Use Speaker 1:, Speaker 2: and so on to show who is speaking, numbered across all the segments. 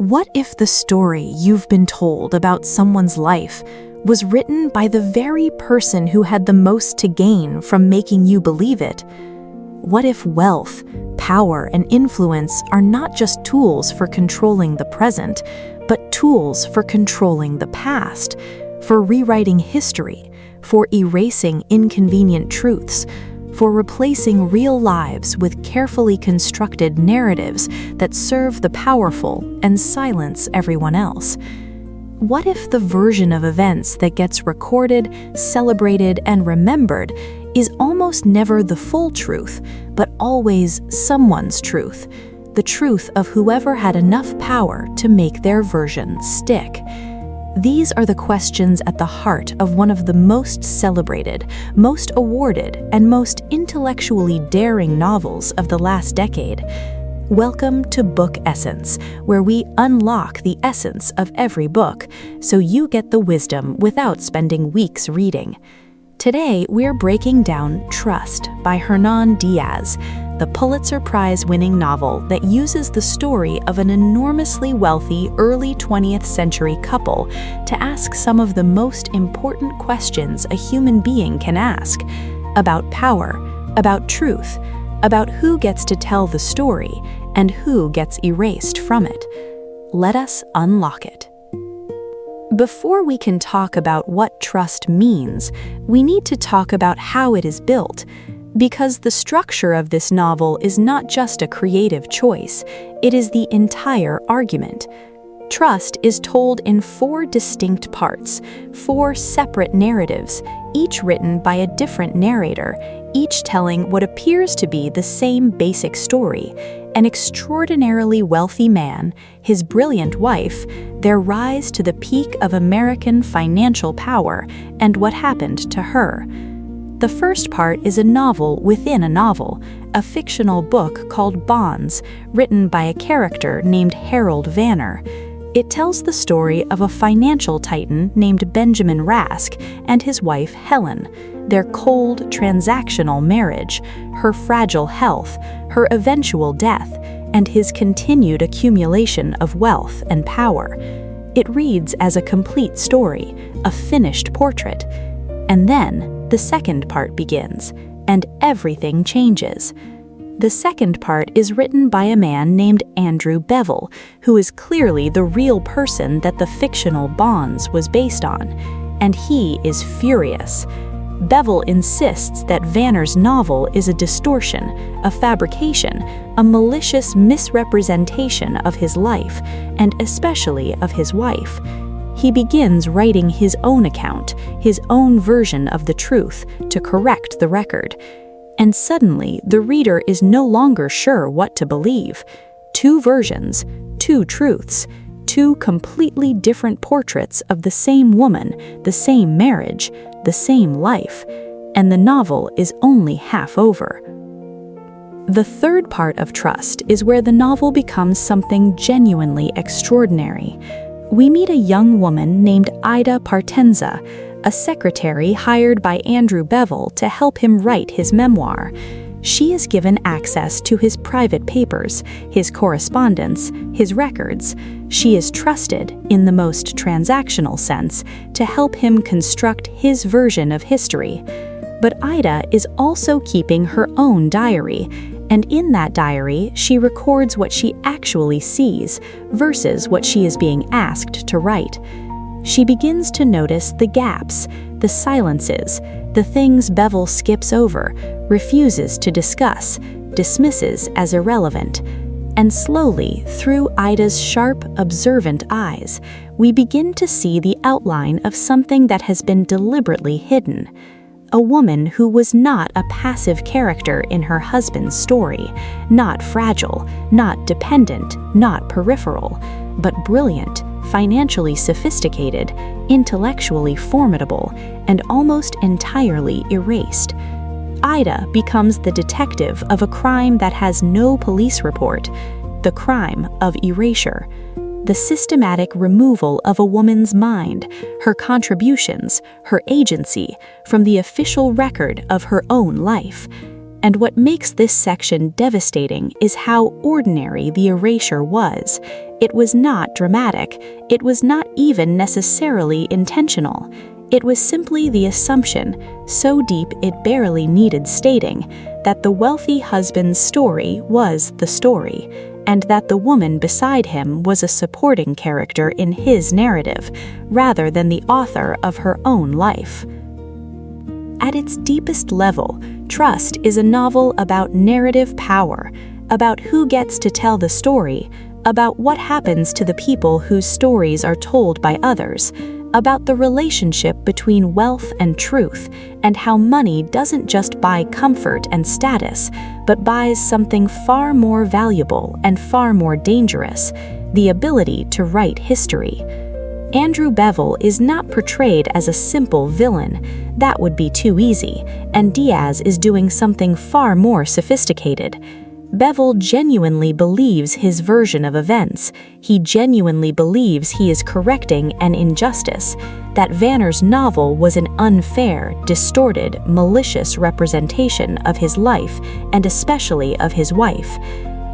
Speaker 1: What if the story you've been told about someone's life was written by the very person who had the most to gain from making you believe it? What if wealth, power, and influence are not just tools for controlling the present, but tools for controlling the past, for rewriting history, for erasing inconvenient truths, for replacing real lives with carefully constructed narratives that serve the powerful and silence everyone else? What if the version of events that gets recorded, celebrated, and remembered is almost never the full truth, but always someone's truth, the truth of whoever had enough power to make their version stick? These are the questions at the heart of one of the most celebrated, most awarded, and most intellectually daring novels of the last decade. Welcome to Book Essence, where we unlock the essence of every book, so you get the wisdom without spending weeks reading. Today, we're breaking down Trust by Hernan Diaz, the Pulitzer Prize-winning novel that uses the story of an enormously wealthy early 20th century couple to ask some of the most important questions a human being can ask about power, about truth, about who gets to tell the story, and who gets erased from it. Let us unlock it. Before we can talk about what trust means, we need to talk about how it is built, because the structure of this novel is not just a creative choice, it is the entire argument. Trust is told in 4 distinct parts, 4 separate narratives, each written by a different narrator, each telling what appears to be the same basic story: an extraordinarily wealthy man, his brilliant wife, their rise to the peak of American financial power, and what happened to her. The first part is a novel within a novel, a fictional book called Bonds, written by a character named Harold Vanner. It tells the story of a financial titan named Benjamin Rask and his wife Helen, their cold, transactional marriage, her fragile health, her eventual death, and his continued accumulation of wealth and power. It reads as a complete story, a finished portrait. And then the second part begins, and everything changes. The second part is written by a man named Andrew Bevel, who is clearly the real person that the fictional Bonds was based on, and he is furious. Bevel insists that Vanner's novel is a distortion, a fabrication, a malicious misrepresentation of his life, and especially of his wife. He begins writing his own account, his own version of the truth, to correct the record. And suddenly, the reader is no longer sure what to believe. 2 versions, 2 truths, 2 completely different portraits of the same woman, the same marriage, the same life, and the novel is only half over. The third part of Trust is where the novel becomes something genuinely extraordinary. We meet a young woman named Ida Partenza, a secretary hired by Andrew Bevel to help him write his memoir. She is given access to his private papers, his correspondence, his records. She is trusted, in the most transactional sense, to help him construct his version of history. But Ida is also keeping her own diary, and in that diary, she records what she actually sees versus what she is being asked to write. She begins to notice the gaps, the silences, the things Bevel skips over, refuses to discuss, dismisses as irrelevant. And slowly, through Ida's sharp, observant eyes, we begin to see the outline of something that has been deliberately hidden. A woman who was not a passive character in her husband's story, not fragile, not dependent, not peripheral, but brilliant, financially sophisticated, intellectually formidable, and almost entirely erased. Ida becomes the detective of a crime that has no police report, the crime of erasure, the systematic removal of a woman's mind, her contributions, her agency, from the official record of her own life. And what makes this section devastating is how ordinary the erasure was. It was not dramatic. It was not even necessarily intentional. It was simply the assumption, so deep it barely needed stating, that the wealthy husband's story was the story, and that the woman beside him was a supporting character in his narrative, rather than the author of her own life. At its deepest level, Trust is a novel about narrative power, about who gets to tell the story, about what happens to the people whose stories are told by others, about the relationship between wealth and truth, and how money doesn't just buy comfort and status, but buys something far more valuable and far more dangerous: the ability to write history. Andrew Bevel is not portrayed as a simple villain. That would be too easy, and Diaz is doing something far more sophisticated. Bevel genuinely believes his version of events. He genuinely believes he is correcting an injustice, that Vanner's novel was an unfair, distorted, malicious representation of his life, and especially of his wife.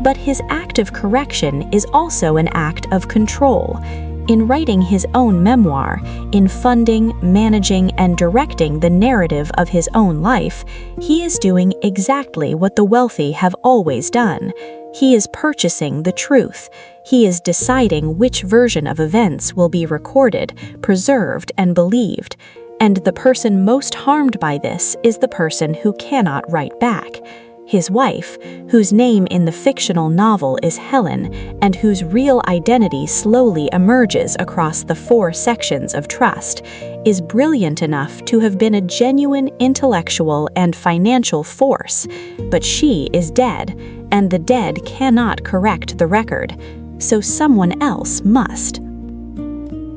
Speaker 1: But his act of correction is also an act of control. In writing his own memoir, in funding, managing, and directing the narrative of his own life, he is doing exactly what the wealthy have always done. He is purchasing the truth. He is deciding which version of events will be recorded, preserved, and believed. And the person most harmed by this is the person who cannot write back. His wife, whose name in the fictional novel is Helen, and whose real identity slowly emerges across the 4 sections of Trust, is brilliant enough to have been a genuine intellectual and financial force, but she is dead, and the dead cannot correct the record, so someone else must.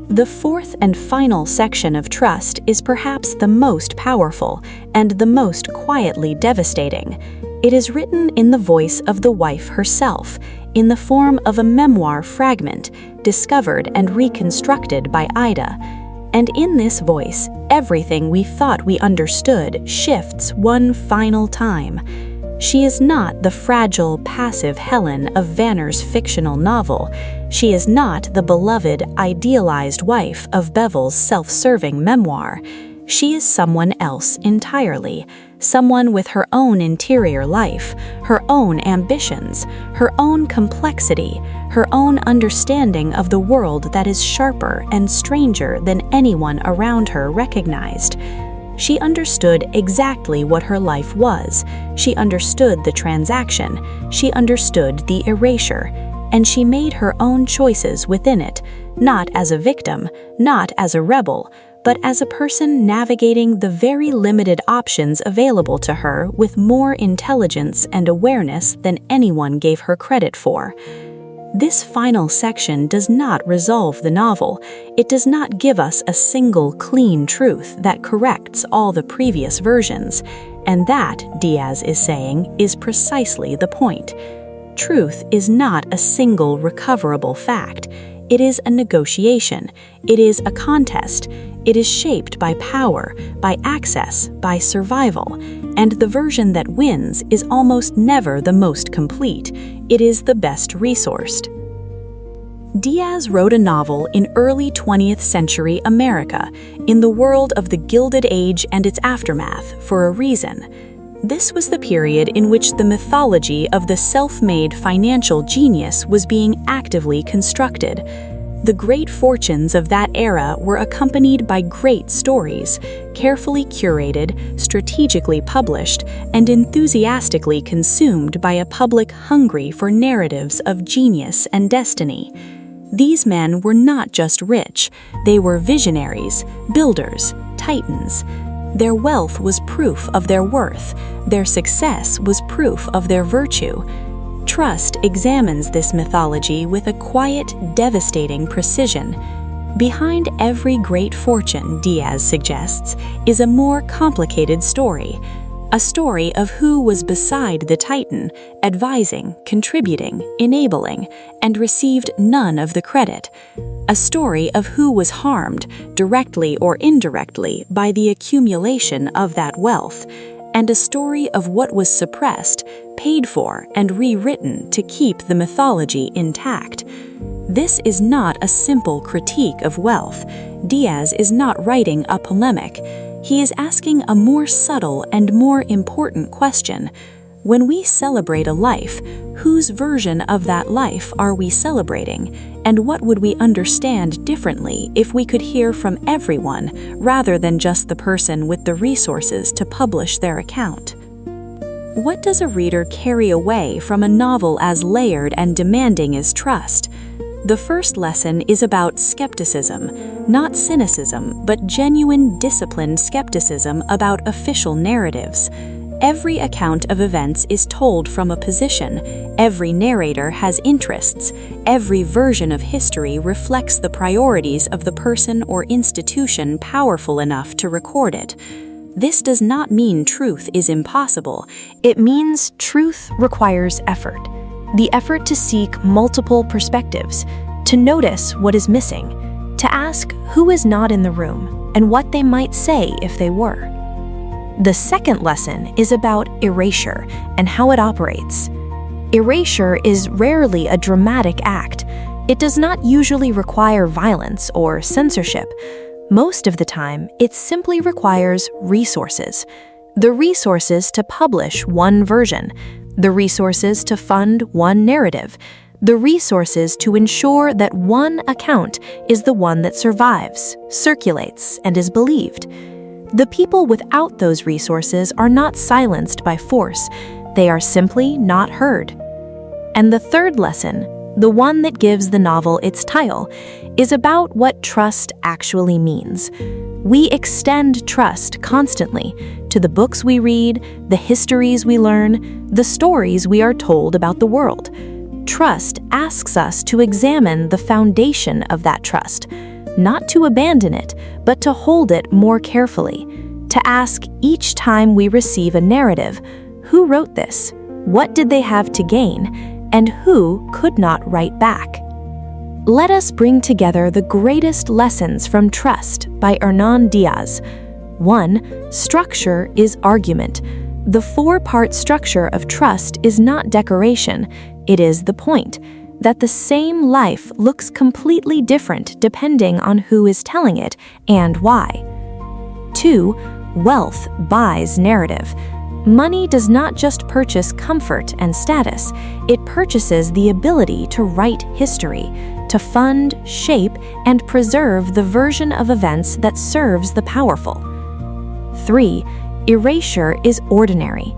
Speaker 1: The 4th and final section of Trust is perhaps the most powerful and the most quietly devastating. It is written in the voice of the wife herself, in the form of a memoir fragment, discovered and reconstructed by Ida. And in this voice, everything we thought we understood shifts one final time. She is not the fragile, passive Helen of Vanner's fictional novel. She is not the beloved, idealized wife of Bevel's self-serving memoir. She is someone else entirely, someone with her own interior life, her own ambitions, her own complexity, her own understanding of the world that is sharper and stranger than anyone around her recognized. She understood exactly what her life was. She understood the transaction. She understood the erasure. And she made her own choices within it, not as a victim, not as a rebel, but as a person navigating the very limited options available to her with more intelligence and awareness than anyone gave her credit for. This final section does not resolve the novel. It does not give us a single clean truth that corrects all the previous versions. And that, Diaz is saying, is precisely the point. Truth is not a single recoverable fact. It is a negotiation. It is a contest. It is shaped by power, by access, by survival. And the version that wins is almost never the most complete. It is the best resourced. Diaz wrote a novel in early 20th century America, in the world of the Gilded Age and its aftermath, for a reason. This was the period in which the mythology of the self-made financial genius was being actively constructed. The great fortunes of that era were accompanied by great stories, carefully curated, strategically published, and enthusiastically consumed by a public hungry for narratives of genius and destiny. These men were not just rich, they were visionaries, builders, titans. Their wealth was proof of their worth. Their success was proof of their virtue. Trust examines this mythology with a quiet, devastating precision. Behind every great fortune, Diaz suggests, is a more complicated story. A story of who was beside the Titan, advising, contributing, enabling, and received none of the credit. A story of who was harmed, directly or indirectly, by the accumulation of that wealth. and a story of what was suppressed, paid for, and rewritten to keep the mythology intact. This is not a simple critique of wealth. Diaz is not writing a polemic. He is asking a more subtle and more important question. When we celebrate a life, whose version of that life are we celebrating? And what would we understand differently if we could hear from everyone rather than just the person with the resources to publish their account? What does a reader carry away from a novel as layered and demanding as trust? The first lesson is about skepticism, not cynicism, but genuine, disciplined skepticism about official narratives. Every account of events is told from a position. Every narrator has interests. Every version of history reflects the priorities of the person or institution powerful enough to record it. This does not mean truth is impossible. It means truth requires effort. The effort to seek multiple perspectives, to notice what is missing, to ask who is not in the room and what they might say if they were. The second lesson is about erasure and how it operates. Erasure is rarely a dramatic act. It does not usually require violence or censorship. Most of the time, it simply requires resources. The resources to publish one version, the resources to fund one narrative, the resources to ensure that one account is the one that survives, circulates, and is believed. The people without those resources are not silenced by force. They are simply not heard. And the third lesson, the one that gives the novel its title, is about what trust actually means. We extend trust constantly to the books we read, the histories we learn, the stories we are told about the world. Trust asks us to examine the foundation of that trust, not to abandon it, but to hold it more carefully, to ask each time we receive a narrative, who wrote this? What did they have to gain? And who could not write back? Let us bring together the greatest lessons from trust by Hernan Diaz. 1. Structure is argument. The 4-part structure of trust is not decoration, it is the point. That the same life looks completely different depending on who is telling it and why. 2. Wealth buys narrative. Money does not just purchase comfort and status, it purchases the ability to write history, to fund, shape, and preserve the version of events that serves the powerful. 3. Erasure is ordinary.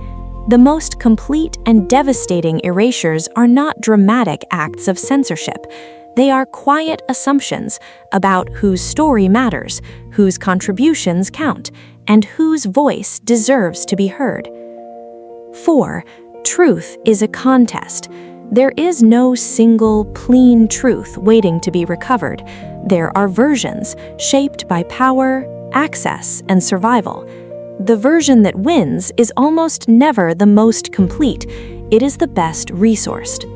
Speaker 1: The most complete and devastating erasures are not dramatic acts of censorship. They are quiet assumptions about whose story matters, whose contributions count, and whose voice deserves to be heard. 4. Truth is a contest. There is no single, clean truth waiting to be recovered. There are versions shaped by power, access, and survival. The version that wins is almost never the most complete. It is the best resourced.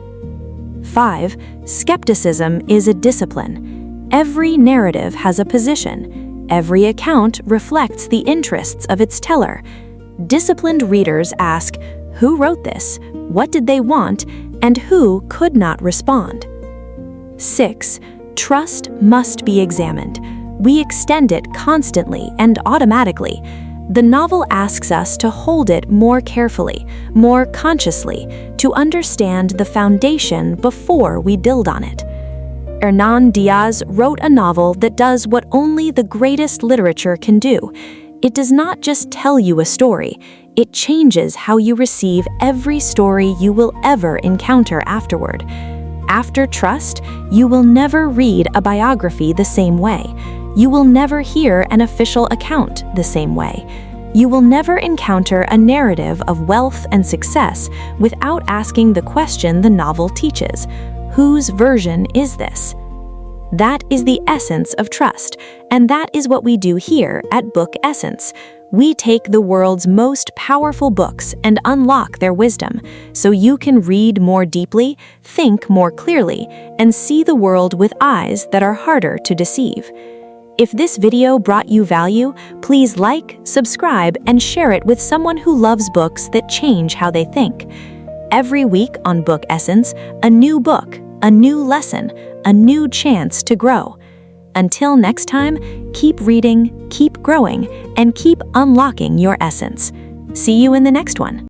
Speaker 1: 5. Skepticism is a discipline. Every narrative has a position. Every account reflects the interests of its teller. Disciplined readers ask, who wrote this? What did they want? And who could not respond? 6. Trust must be examined. We extend it constantly and automatically. The novel asks us to hold it more carefully, more consciously, to understand the foundation before we build on it. Hernan Diaz wrote a novel that does what only the greatest literature can do. It does not just tell you a story, it changes how you receive every story you will ever encounter afterward. After Trust, you will never read a biography the same way. You will never hear an official account the same way. You will never encounter a narrative of wealth and success without asking the question the novel teaches: whose version is this? That is the essence of trust, and that is what we do here at Book Essence. We take the world's most powerful books and unlock their wisdom, so you can read more deeply, think more clearly, and see the world with eyes that are harder to deceive. If this video brought you value, please like, subscribe, and share it with someone who loves books that change how they think. Every week on Book Essence, a new book, a new lesson, a new chance to grow. Until next time, keep reading, keep growing, and keep unlocking your essence. See you in the next one.